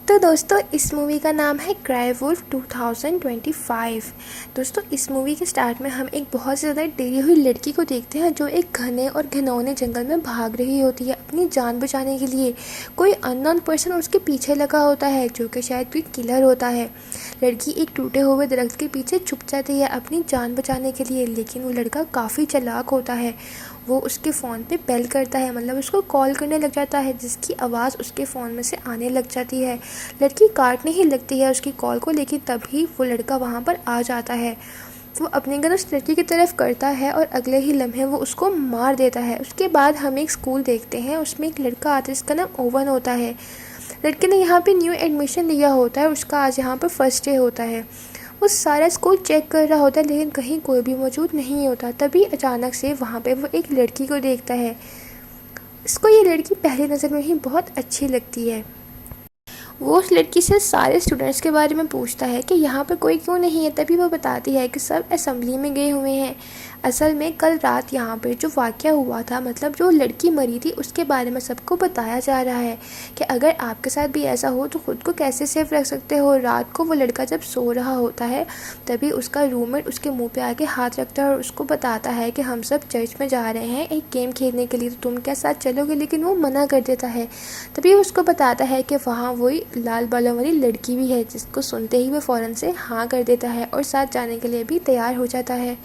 तो दोस्तों इस मूवी का नाम है क्राई वुल्फ 2025। दोस्तों इस मूवी के स्टार्ट में हम एक बहुत ज़्यादा डरी हुई लड़की को देखते हैं जो एक घने और घिनौने जंगल में भाग रही होती है अपनी जान बचाने के लिए। कोई अननोन पर्सन उसके पीछे लगा होता है जो कि शायद कोई किलर होता है। लड़की एक टूटे हुए दरख्त के पीछे छुप जाती है अपनी जान बचाने के लिए, लेकिन वो लड़का काफ़ी चालाक होता है। वो उसके फ़ोन पे बेल करता है, मतलब उसको कॉल करने लग जाता है जिसकी आवाज़ उसके फ़ोन में से आने लग जाती है। लड़की काटने ही लगती है उसकी कॉल को, लेकिन तभी वो लड़का वहाँ पर आ जाता है। वो अपने गन उस लड़की की तरफ करता है और अगले ही लम्हे वो उसको मार देता है। उसके बाद हम एक स्कूल देखते हैं, उसमें एक लड़का आता है जिसका नाम ओवन होता है। लड़के ने यहाँ पे न्यू एडमिशन लिया होता है, उसका आज यहाँ पर फर्स्ट डे होता है। वो सारा स्कूल चेक कर रहा होता है लेकिन कहीं कोई भी मौजूद नहीं होता। तभी अचानक से वहाँ पे वो एक लड़की को देखता है। इसको ये लड़की पहली नज़र में ही बहुत अच्छी लगती है। वो उस लड़की से सारे स्टूडेंट्स के बारे में पूछता है कि यहाँ पर कोई क्यों नहीं है। तभी वो बताती है कि सब असेंबली में गए हुए हैं। असल में कल रात यहाँ पर जो वाक़या हुआ था, मतलब जो लड़की मरी थी, उसके बारे में सबको बताया जा रहा है कि अगर आपके साथ भी ऐसा हो तो ख़ुद को कैसे सेफ रख सकते हो। रात को वो लड़का जब सो रहा होता है तभी उसका रूममेट उसके मुंह पे आके हाथ रखता है और उसको बताता है कि हम सब चर्च में जा रहे हैं एक गेम खेलने के लिए, तो तुम क्या साथ चलोगे। लेकिन वो मना कर देता है। तभी उसको बताता है कि वहाँ वही लाल बालों वाली लड़की भी है, जिसको सुनते ही वो फ़ौरन से हाँ कर देता है और साथ जाने के लिए भी तैयार हो जाता है।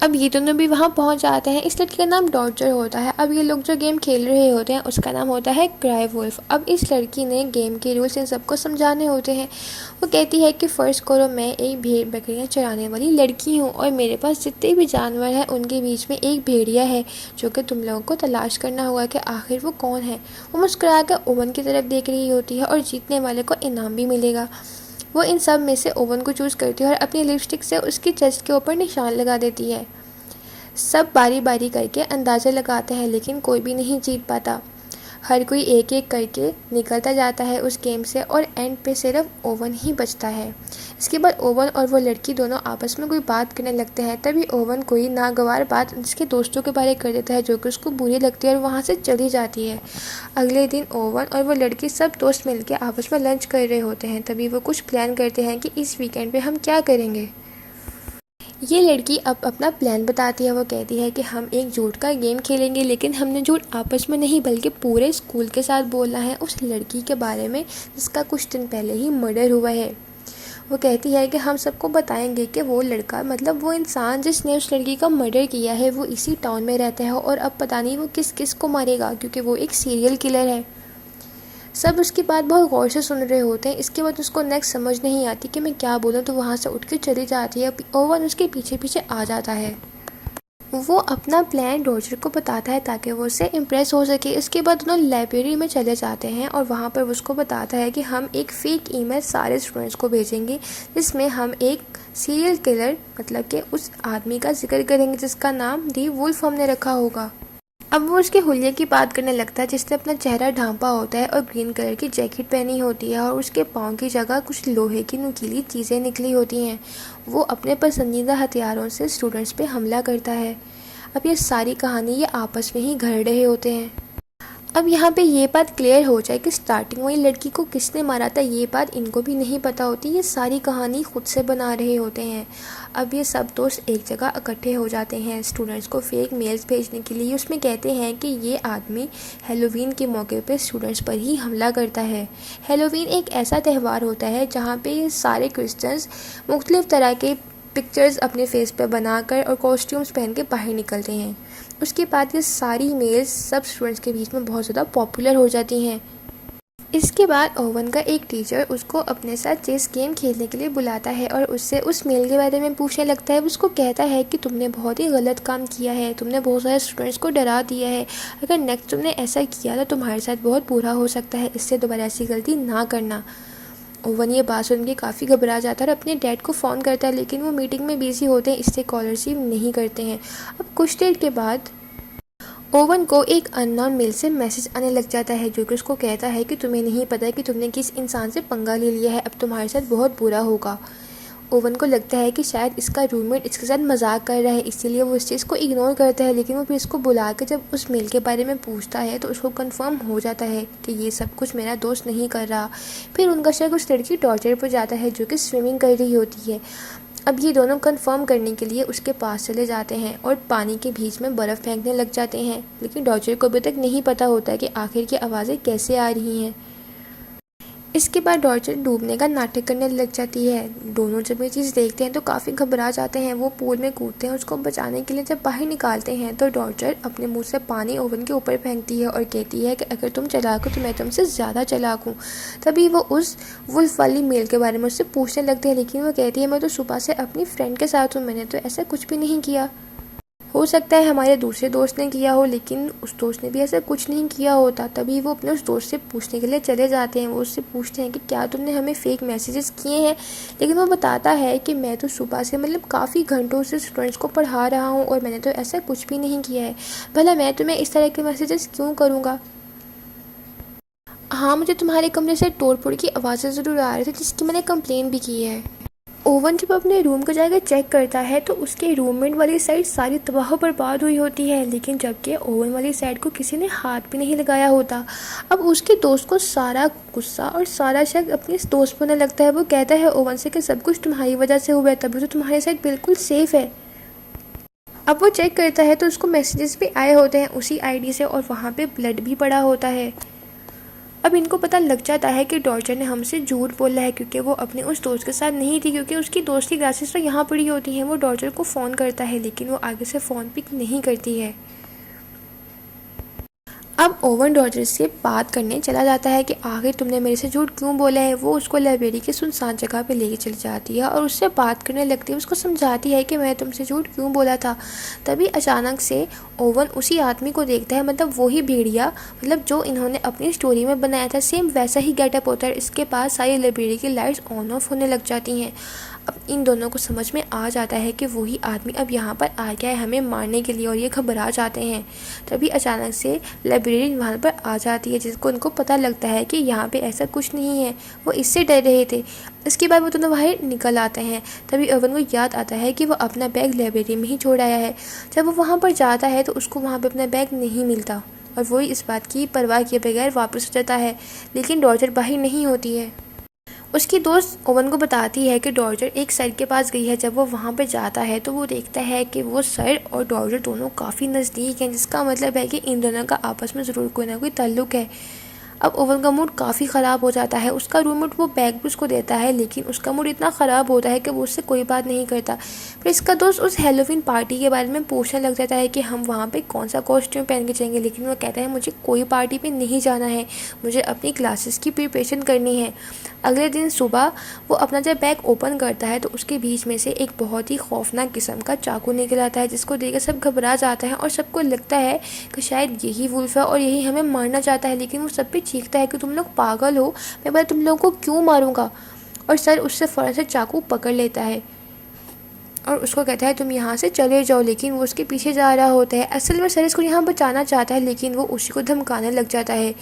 अब ये दोनों भी वहाँ पहुँच जाते हैं। इस लड़की का नाम डॉडजर होता है। अब ये लोग जो गेम खेल रहे होते हैं उसका नाम होता है क्राई वुल्फ। अब इस लड़की ने गेम के रूल्स इन सबको समझाने होते हैं। वो कहती है कि फ़र्ज़ करो मैं एक भेड़ बकरियाँ चराने वाली लड़की हूँ और मेरे पास जितने भी जानवर हैं उनके बीच में एक भेड़िया है जो कि तुम लोगों को तलाश करना होगा कि आखिर वो कौन है। वो मुस्कुरा कर ओवन की तरफ देख रही होती है और जीतने वाले को इनाम भी मिलेगा। वो इन सब में से ओवन को चूज़ करती है और अपनी लिपस्टिक से उसकी चेस्ट के ऊपर निशान लगा देती है। सब बारी बारी करके अंदाज़ा लगाते हैं लेकिन कोई भी नहीं जीत पाता। हर कोई एक एक करके निकलता जाता है उस गेम से और एंड पे सिर्फ ओवन ही बचता है। इसके बाद ओवन और वो लड़की दोनों आपस में कोई बात करने लगते हैं। तभी ओवन कोई नागवार बात उसके दोस्तों के बारे कर देता है जो कि उसको बुरी लगती है और वहाँ से चली जाती है। अगले दिन ओवन और वो लड़की सब दोस्त मिलकर आपस में लंच कर रहे होते हैं। तभी वो कुछ प्लान करते हैं कि इस वीकेंड पे हम क्या करेंगे। ये लड़की अब अपना प्लान बताती है। वो कहती है कि हम एक झूठ का गेम खेलेंगे, लेकिन हमने झूठ आपस में नहीं बल्कि पूरे स्कूल के साथ बोलना है उस लड़की के बारे में जिसका कुछ दिन पहले ही मर्डर हुआ है। वो कहती है कि हम सबको बताएंगे कि वो लड़का, मतलब वो इंसान जिसने उस लड़की का मर्डर किया है, वो इसी टाउन में रहता है और अब पता नहीं वो किस किस को मारेगा क्योंकि वो एक सीरियल किलर है। सब उसकी बात बहुत गौर से सुन रहे होते हैं। इसके बाद उसको नेक्स्ट समझ नहीं आती कि मैं क्या बोलूँ, तो वहाँ से उठ के चली जाती है। ओवन उसके पीछे पीछे आ जाता है। वो अपना प्लान डॉडजर को बताता है ताकि वो उससे इम्प्रेस हो सके। इसके बाद दोनों लाइब्रेरी में चले जाते हैं और वहाँ पर उसको बताता है कि हम एक फ़ेक ईमेल सारे स्टूडेंट्स को भेजेंगे जिसमें हम एक सीरियल किलर, मतलब कि उस आदमी का जिक्र करेंगे जिसका नाम दी वुल्फ हमने रखा होगा। अब वो उसके हुलिये की बात करने लगता है जिसने अपना चेहरा ढांपा होता है और ग्रीन कलर की जैकेट पहनी होती है और उसके पाँव की जगह कुछ लोहे की नुकीली चीज़ें निकली होती हैं। वो अपने पसंदीदा हथियारों से स्टूडेंट्स पे हमला करता है। अब ये सारी कहानी ये आपस में ही घड़ रहे होते हैं। अब यहाँ पे ये बात क्लियर हो जाए कि स्टार्टिंग वाली लड़की को किसने मारा था, ये बात इनको भी नहीं पता होती। ये सारी कहानी खुद से बना रहे होते हैं। अब ये सब दोस्त एक जगह इकट्ठे हो जाते हैं स्टूडेंट्स को फेक मेल्स भेजने के लिए। उसमें कहते हैं कि ये आदमी हेलोवीन के मौके पे स्टूडेंट्स पर ही हमला करता है। हेलोवीन एक ऐसा त्यौहार होता है जहाँ पे सारे क्रिश्चियंस मुख्तलिफ़ तरह के पिक्चर्स अपने फेस पे बनाकर और कॉस्ट्यूम्स पहन के बाहर निकलते हैं। उसके बाद ये सारी मेल्स सब स्टूडेंट्स के बीच में बहुत ज़्यादा पॉपुलर हो जाती हैं। इसके बाद ओवन का एक टीचर उसको अपने साथ चेस गेम खेलने के लिए बुलाता है और उससे उस मेल के बारे में पूछने लगता है। उसको कहता है कि तुमने बहुत ही गलत काम किया है, तुमने बहुत सारे स्टूडेंट्स को डरा दिया है। अगर नेक्स्ट तुमने ऐसा किया तो तुम्हारे साथ बहुत बुरा हो सकता है, इससे दोबारा ऐसी गलती ना करना। ओवन ये बात सुन के काफ़ी घबरा जाता है और अपने डैड को फ़ोन करता है, लेकिन वो मीटिंग में बिजी होते हैं इससे कॉल रिसीव नहीं करते हैं। अब कुछ देर के बाद ओवन को एक अननोन मेल से मैसेज आने लग जाता है जो कि उसको कहता है कि तुम्हें नहीं पता कि तुमने किस इंसान से पंगा ले लिया है, अब तुम्हारे साथ बहुत बुरा होगा। ओवन को लगता है कि शायद इसका रूममेट इसके साथ मजाक कर रहा है, इसीलिए वो इस चीज़ को इग्नोर करता है। लेकिन वो फिर इसको बुला के जब उस मेल के बारे में पूछता है तो उसको कंफर्म हो जाता है कि ये सब कुछ मेरा दोस्त नहीं कर रहा। फिर उनका शक उस लड़की टॉर्चर पर जाता है जो कि स्विमिंग कर रही होती है। अब ये दोनों कंफर्म करने के लिए उसके पास चले जाते हैं और पानी के बीच में बर्फ़ फेंकने लग जाते हैं। लेकिन डॉर्चर को अभी तक नहीं पता होता कि आखिर की आवाज़ें कैसे आ रही हैं। इसके बाद डॉर्चर डूबने का नाटक करने लग जाती है। दोनों जब ये चीज़ देखते हैं तो काफ़ी घबरा जाते हैं। वो पूल में कूदते हैं, उसको बचाने के लिए जब बाहर निकालते हैं तो डॉर्चर अपने मुंह से पानी ओवन के ऊपर फेंकती है और कहती है कि अगर तुम चालाक हो तो मैं तुमसे ज़्यादा चालाक हूँ। तभी वो उस वुल्फ वाली मेल के बारे में उससे पूछने लगते हैं, लेकिन वो कहती है मैं तो सुबह से अपनी फ्रेंड के साथ हूँ, मैंने तो ऐसा कुछ भी नहीं किया। हो सकता है हमारे दूसरे दोस्त ने किया हो, लेकिन उस दोस्त ने भी ऐसा कुछ नहीं किया होता। तभी वो अपने उस दोस्त से पूछने के लिए चले जाते हैं। वो उससे पूछते हैं कि क्या तुमने हमें फ़ेक मैसेजेस किए हैं। लेकिन वो बताता है कि मैं तो सुबह से काफ़ी घंटों से स्टूडेंट्स को पढ़ा रहा हूँ और मैंने तो ऐसा कुछ भी नहीं किया है। भला मैं तुम्हें इस तरह के मैसेजेस क्यों करूँगा। हाँ, मुझे तुम्हारे कमरे से तोड़-फोड़ की आवाज़ें ज़रूर आ रही थी जिसकी मैंने कंप्लेन भी की है। ओवन जब अपने रूम को जाकर चेक करता है तो उसके रूममेट वाली साइड सारी तबाह बर्बाद हुई होती है, लेकिन जबकि ओवन वाली साइड को किसी ने हाथ भी नहीं लगाया होता। अब उसके दोस्त को सारा गुस्सा और सारा शक अपने इस दोस्त पर होने लगता है। वो कहता है ओवन से कि सब कुछ तुम्हारी वजह से हुआ है, तभी तो तुम्हारी साइड बिल्कुल सेफ़ है। अब वो चेक करता है तो उसको मैसेजेस भी आए होते हैं उसी आईडी से और वहाँ पे ब्लड भी पड़ा होता है। अब इनको पता लग जाता है कि डॉर्चर ने हमसे झूठ बोला है, क्योंकि वो अपने उस दोस्त के साथ नहीं थी, क्योंकि उसकी दोस्त की ग्लासेस तो यहाँ पड़ी होती हैं। वो डॉर्चर को फ़ोन करता है लेकिन वो आगे से फ़ोन पिक नहीं करती है। अब ओवन डॉर्चर से बात करने चला जाता है कि आखिर तुमने मेरे से झूठ क्यों बोला है। वो उसको लाइब्रेरी की सुनसान जगह पे लेके चली जाती है और उससे बात करने लगती है। उसको समझाती है कि मैं तुमसे झूठ क्यों बोला था। तभी अचानक से ओवन उसी आदमी को देखता है, वही भेड़िया, जो इन्होंने अपनी स्टोरी में बनाया था, सेम वैसा ही गेटअप होता है। इसके पास सारी लाइब्रेरी की लाइट्स ऑन ऑफ होने लग जाती हैं। अब इन दोनों को समझ में आ जाता है कि वही आदमी अब यहाँ पर आ गया है हमें मारने के लिए और ये घबरा जाते हैं। तभी अचानक से लाइब्रेरी वहाँ पर आ जाती है, जिसको उनको पता लगता है कि यहाँ पे ऐसा कुछ नहीं है। वो इससे डर रहे थे। इसके बाद वो दोनों बाहर निकल आते हैं। तभी ओवन को याद आता है कि वो अपना बैग लाइब्रेरी में ही छोड़ आया है। जब वो वहाँ पर जाता है तो उसको वहाँ पर अपना बैग नहीं मिलता और वो इस बात की परवाह किए बगैर वापस हो जाता है। लेकिन डॉर्चर बाहर नहीं होती है। उसकी दोस्त ओवन को बताती है कि डॉर्चर एक सर के पास गई है। जब वो वहाँ पर जाता है तो वो देखता है कि वो सर और डॉर्चर दोनों काफ़ी नज़दीक हैं, जिसका मतलब है कि इन दोनों का आपस में ज़रूर कोई ना कोई ताल्लुक़ है। अब ओवन का मूड काफ़ी ख़राब हो जाता है। उसका रूममेट वो बैग भी उसको देता है, लेकिन उसका मूड इतना ख़राब होता है कि वो उससे कोई बात नहीं करता। फिर इसका दोस्त उस हेलोवीन पार्टी के बारे में पूछने लग जाता है कि हम वहाँ पे कौन सा कॉस्ट्यूम पहन के जाएंगे, लेकिन वो कहता है मुझे कोई पार्टी पे नहीं जाना है, मुझे अपनी क्लासेस की प्रिपरेशन करनी है। अगले दिन सुबह वो अपना जब बैग ओपन करता है तो उसके बीच में से एक बहुत ही खौफनाक किस्म का चाकू निकल आता है, जिसको देखकर सब घबरा जाता है और सबको लगता है कि शायद यही वुल्फ है और यही हमें मारना चाहता है। लेकिन वो सब पे चीखता है कि तुम लोग पागल हो, मैं भाई तुम लोगों को क्यों मारूंगा। और सर उससे फ़ौरन से चाकू पकड़ लेता है और उसको कहता है तुम यहाँ से चले जाओ, लेकिन वो उसके पीछे जा रहा होता है। असल में सर इसको यहाँ बचाना चाहता है, लेकिन वो उसी को धमकाने लग जाता है।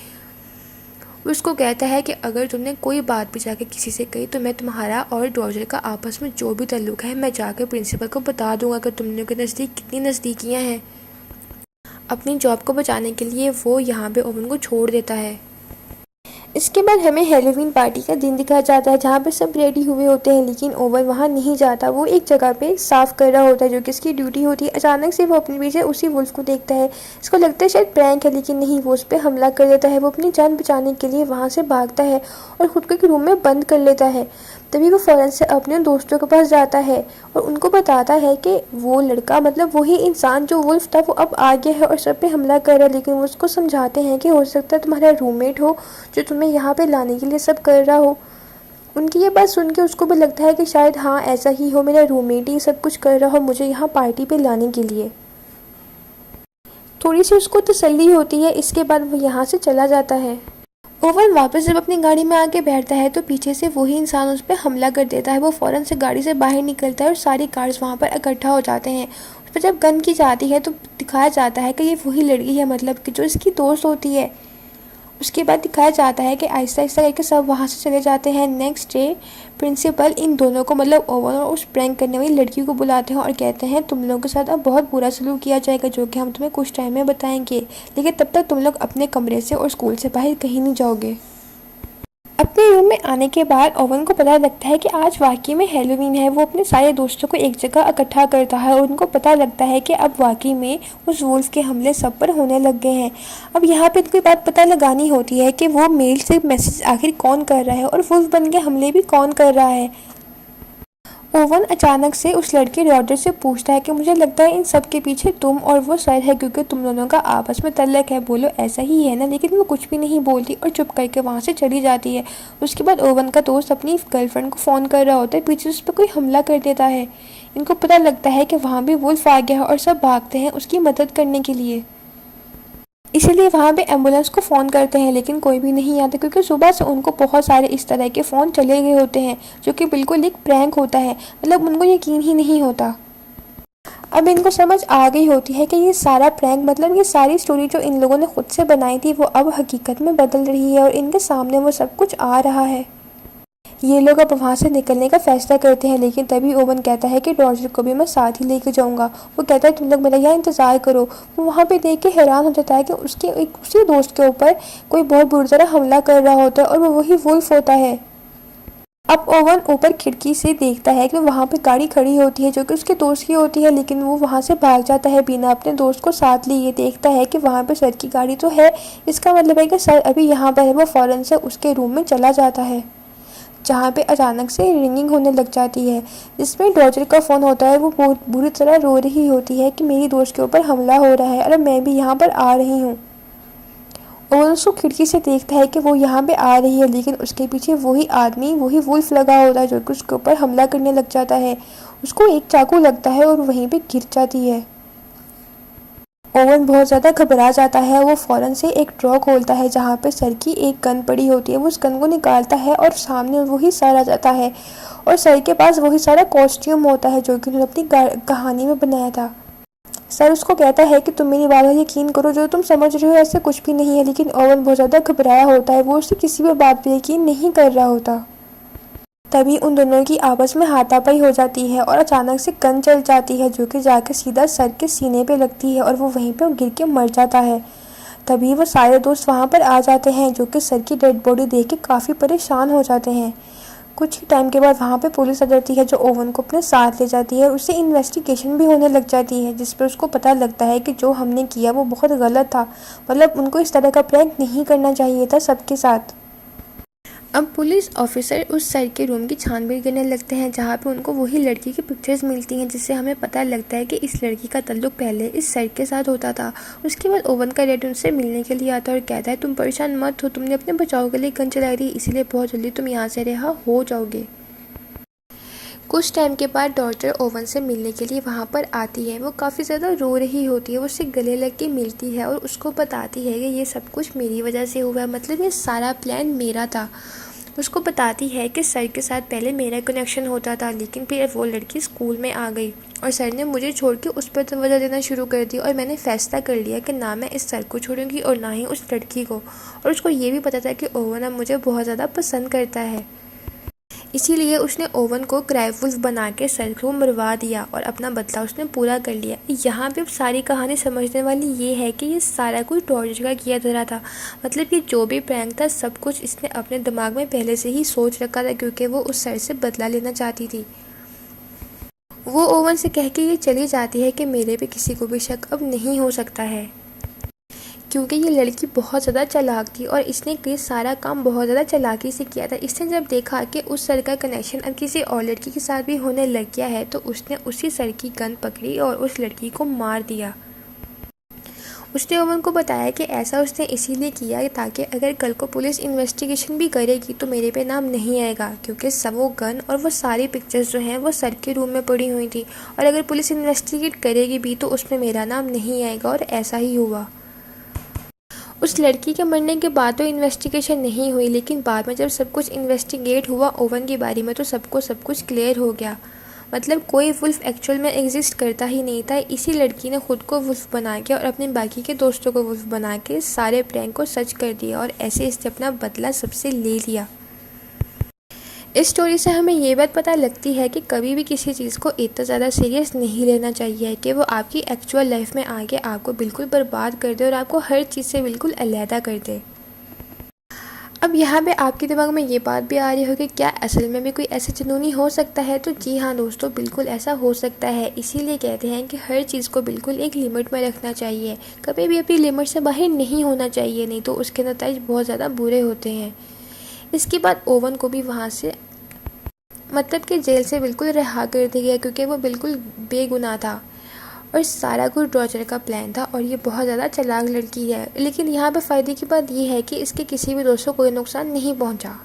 उसको कहता है कि अगर तुमने कोई बात भी जाके किसी से कही तो मैं तुम्हारा और डॉर्चर का आपस में जो भी ताल्लुक है मैं जाकर प्रिंसिपल को बता दूंगा कि तुम लोगों के नज़दीक कितनी नज़दीकियाँ हैं। अपनी जॉब को बचाने के लिए वो यहाँ पे ओवन को छोड़ देता है। इसके बाद हमें हेलोवीन पार्टी का दिन दिखाया जाता है, जहाँ पे सब रेडी हुए होते हैं, लेकिन ओवन वहाँ नहीं जाता। वो एक जगह पे साफ़ कर रहा होता है जो कि इसकी ड्यूटी होती है। अचानक से वो अपने पीछे उसी वुल्फ को देखता है। इसको लगता है शायद प्रैंक है, लेकिन नहीं, वो उस पर हमला कर देता है। वो अपनी जान बचाने के लिए वहाँ से भागता है और खुद को एक रूम में बंद कर लेता है। तभी वो फ़ौरन से अपने दोस्तों के पास जाता है और उनको बताता है कि वो लड़का वही इंसान जो वुल्फ था वो अब आ गया है और सब पे हमला कर रहा है। लेकिन वो उसको समझाते हैं कि हो सकता है तुम्हारा रूममेट हो जो तुम्हें यहाँ पे लाने के लिए सब कर रहा हो। उनकी ये बात सुन के उसको भी लगता है कि शायद हाँ ऐसा ही हो, मेरा रूममेट ही सब कुछ कर रहा हो मुझे यहाँ पार्टी पे लाने के लिए। थोड़ी सी उसको तसल्ली होती है। इसके बाद वो यहाँ से चला जाता है। ओवन वापस जब अपनी गाड़ी में आके बैठता है तो पीछे से वही इंसान उस पर हमला कर देता है। वो फ़ौरन से गाड़ी से बाहर निकलता है और सारी कार्स वहाँ पर इकट्ठा हो जाते हैं। उस पर जब गन की जाती है तो दिखाया जाता है कि ये वही लड़की है, कि जो इसकी दोस्त होती है। उसके बाद दिखाया जाता है कि आहिस्ता आहिस्ता करके सब वहाँ से चले जाते हैं। नेक्स्ट डे प्रिंसिपल इन दोनों को मतलब ओवन और उस प्रैंक करने वाली लड़की को बुलाते हैं और कहते हैं तुम लोगों के साथ अब बहुत बुरा सलूक किया जाएगा, जो कि हम तुम्हें कुछ टाइम में बताएंगे, लेकिन तब तक तुम लोग अपने कमरे से और स्कूल से बाहर कहीं नहीं जाओगे। अपने रूम में आने के बाद ओवन को पता लगता है कि आज वाकई में हैलोवीन है। वो अपने सारे दोस्तों को एक जगह इकट्ठा करता है और उनको पता लगता है कि अब वाकई में उस वुल्फ के हमले सब पर होने लग गए हैं। अब यहाँ पे इनको बात पता लगानी होती है कि वो मेल से मैसेज आखिर कौन कर रहा है और वुल्फ बन के हमले भी कौन कर रहा है। ओवन अचानक से उस लड़के डॉटर से पूछता है कि मुझे लगता है इन सब के पीछे तुम और वो सर है, क्योंकि तुम दोनों का आपस में तल्लक है, बोलो ऐसा ही है ना। लेकिन वो कुछ भी नहीं बोलती और चुप करके वहाँ से चली जाती है। उसके बाद ओवन का दोस्त अपनी गर्लफ्रेंड को फ़ोन कर रहा होता है, पीछे उस पर कोई हमला कर देता है। इनको पता लगता है कि वहाँ भी वुल्फ आ गया है और सब भागते हैं उसकी मदद करने के लिए। इसीलिए वहाँ पे एम्बुलेंस को फ़ोन करते हैं, लेकिन कोई भी नहीं आता, क्योंकि सुबह से उनको बहुत सारे इस तरह के फ़ोन चले गए होते हैं, जो कि बिल्कुल एक प्रैंक होता है। मतलब उनको यकीन ही नहीं होता। अब इनको समझ आ गई होती है कि ये सारा प्रैंक, मतलब ये सारी स्टोरी जो इन लोगों ने खुद से बनाई थी, वो अब हकीकत में बदल रही है और इनके सामने वो सब कुछ आ रहा है। ये लोग अब वहाँ से निकलने का फैसला करते हैं, लेकिन तभी ओवन कहता है कि डॉर्जर को भी मैं साथ ही लेके जाऊँगा। वो कहता है तुम लोग मेरा यहाँ इंतज़ार करो। वो वहाँ पे देख के हैरान हो जाता है कि उसके एक उसी दोस्त के ऊपर कोई बहुत बुरी तरह हमला कर रहा होता है और वो वही वुल्फ होता है। अब ओवन ऊपर खिड़की से देखता है कि वहाँ पे गाड़ी खड़ी होती है जो कि उसके दोस्त की होती है, लेकिन वो वहाँ से भाग जाता है बिना अपने दोस्त को साथ लिए। देखता है कि वहाँ पे सर की गाड़ी तो है, इसका मतलब है कि सर अभी यहाँ पर है। वो फ़ौरन से उसके रूम में चला जाता है, जहाँ पे अचानक से रिंगिंग होने लग जाती है, जिसमें डॉजर का फ़ोन होता है। वो बहुत बुरी तरह रो रही होती है कि मेरी दोस्त के ऊपर हमला हो रहा है और मैं भी यहाँ पर आ रही हूँ। और उसको खिड़की से देखता है कि वो यहाँ पे आ रही है, लेकिन उसके पीछे वही आदमी, वही वुल्फ लगा होता है जो कि उसके ऊपर हमला करने लग जाता है। उसको एक चाकू लगता है और वहीं पे गिर जाती है। ओवन बहुत ज़्यादा घबरा जाता है। वो फ़ौरन से एक ड्रॉ खोलता है जहाँ पे सर की एक गन पड़ी होती है। वो उस गन को निकालता है और सामने वही सर आ जाता है और सर के पास वही सारा कॉस्ट्यूम होता है जो कि उन्होंने अपनी कहानी में बनाया था। सर उसको कहता है कि तुम मेरी बात पर यकीन करो, जो तुम समझ रहे हो ऐसा कुछ भी नहीं है। लेकिन ओवन बहुत ज़्यादा घबराया होता है, वो उसकी किसी भी बात पर यकीन नहीं कर रहा होता। तभी उन दोनों की आपस में हाथापाई हो जाती है और अचानक से गन चल जाती है, जो कि जाकर सीधा सर के सीने पे लगती है और वो वहीं पे गिर के मर जाता है। तभी वो सारे दोस्त वहाँ पर आ जाते हैं, जो कि सर की डेड बॉडी देख के काफ़ी परेशान हो जाते हैं। कुछ ही टाइम के बाद वहाँ पे पुलिस आ जाती है, जो ओवन को अपने साथ ले जाती है और उससे इन्वेस्टिगेशन भी होने लग जाती है, जिस पर उसको पता लगता है कि जो हमने किया वो बहुत गलत था। मतलब उनको इस तरह का प्रैंक नहीं करना चाहिए था सबके साथ। अब पुलिस ऑफिसर उस सर के रूम की छानबीन करने लगते हैं, जहाँ पे उनको वही लड़की की पिक्चर्स मिलती हैं, जिससे हमें पता लगता है कि इस लड़की का ताल्लुक पहले इस सर के साथ होता था। उसके बाद ओवन का डैड उनसे मिलने के लिए आता है और कहता है तुम परेशान मत हो, तुमने अपने बचाव के लिए गन चलाई थी, इसीलिए बहुत जल्दी तुम यहाँ से रिहा हो जाओगे। कुछ टाइम के बाद डॉक्टर ओवन से मिलने के लिए वहाँ पर आती है। वो काफ़ी ज़्यादा रो रही होती है। वो उससे गले लग के मिलती है और उसको बताती है कि ये सब कुछ मेरी वजह से हुआ है, मतलब ये सारा प्लान मेरा था। उसको बताती है कि सर के साथ पहले मेरा कनेक्शन होता था, लेकिन फिर वो लड़की स्कूल में आ गई और सर ने मुझे छोड़ के उस पर तवज्जो देना शुरू कर दी और मैंने फ़ैसला कर लिया कि ना मैं इस सर को छोड़ूंगी और ना ही उस लड़की को। और उसको ये भी पता था कि ओवन अब मुझे बहुत ज़्यादा पसंद करता है, इसीलिए उसने ओवन को क्राइवुल्फ बना के सर को मरवा दिया और अपना बदला उसने पूरा कर लिया। यहाँ पे अब सारी कहानी समझने वाली ये है कि ये सारा कुछ डॉर्जर का किया धरा था। मतलब ये जो भी प्रैंक था सब कुछ इसने अपने दिमाग में पहले से ही सोच रखा था, क्योंकि वो उस सर से बदला लेना चाहती थी। वो ओवन से कह के ये चली जाती है कि मेरे पे किसी को भी शक अब नहीं हो सकता है, क्योंकि ये लड़की बहुत ज़्यादा चालाक थी और इसने ये सारा काम बहुत ज़्यादा चालाकी से किया था। इसने जब देखा कि उस सर का कनेक्शन अब किसी और लड़की के साथ भी होने लग गया है, तो उसने उसी सर की गन पकड़ी और उस लड़की को मार दिया। उसने ओवन को बताया कि ऐसा उसने इसीलिए किया ताकि अगर कल को पुलिस इन्वेस्टिगेशन भी करेगी तो मेरे पे नाम नहीं आएगा, क्योंकि सब वो गन और वो सारी पिक्चर्स जो हैं वो सर के रूम में पड़ी हुई थी और अगर पुलिस इन्वेस्टिगेट करेगी भी तो उसमें मेरा नाम नहीं आएगा। और ऐसा ही हुआ। उस लड़की के मरने के बाद तो इन्वेस्टिगेशन नहीं हुई, लेकिन बाद में जब सब कुछ इन्वेस्टिगेट हुआ ओवन के बारे में तो सबको सब कुछ क्लियर हो गया। मतलब कोई वुल्फ एक्चुअल में एग्जिस्ट करता ही नहीं था। इसी लड़की ने खुद को वुल्फ बना के और अपने बाकी के दोस्तों को वुल्फ बना के सारे प्रैंक को सच कर दिया और ऐसे इसने अपना बदला सबसे ले लिया। इस स्टोरी से हमें ये बात पता लगती है कि कभी भी किसी चीज़ को इतना ज़्यादा सीरियस नहीं लेना चाहिए कि वो आपकी एक्चुअल लाइफ में आके आपको बिल्कुल बर्बाद कर दे और आपको हर चीज़ से बिल्कुल अलहदा कर दे। अब यहाँ पे आपके दिमाग में ये बात भी आ रही हो कि क्या असल में भी कोई ऐसे जुनूनी हो सकता है? तो जी हाँ दोस्तों, बिल्कुल ऐसा हो सकता है। इसीलिए कहते हैं कि हर चीज़ को बिल्कुल एक लिमिट में रखना चाहिए, कभी भी अपनी लिमिट से बाहर नहीं होना चाहिए, नहीं तो उसके नतीजे बहुत ज़्यादा बुरे होते हैं। इसके बाद ओवन को भी वहाँ से मतलब कि जेल से बिल्कुल रिहा कर दिया गया क्योंकि वो बिल्कुल बेगुनाह था और सारा कुछ रॉजर का प्लान था और ये बहुत ज़्यादा चालाक लड़की है। लेकिन यहाँ पे फ़ायदे की बात ये है कि इसके किसी भी दोस्त को कोई नुकसान नहीं पहुँचा।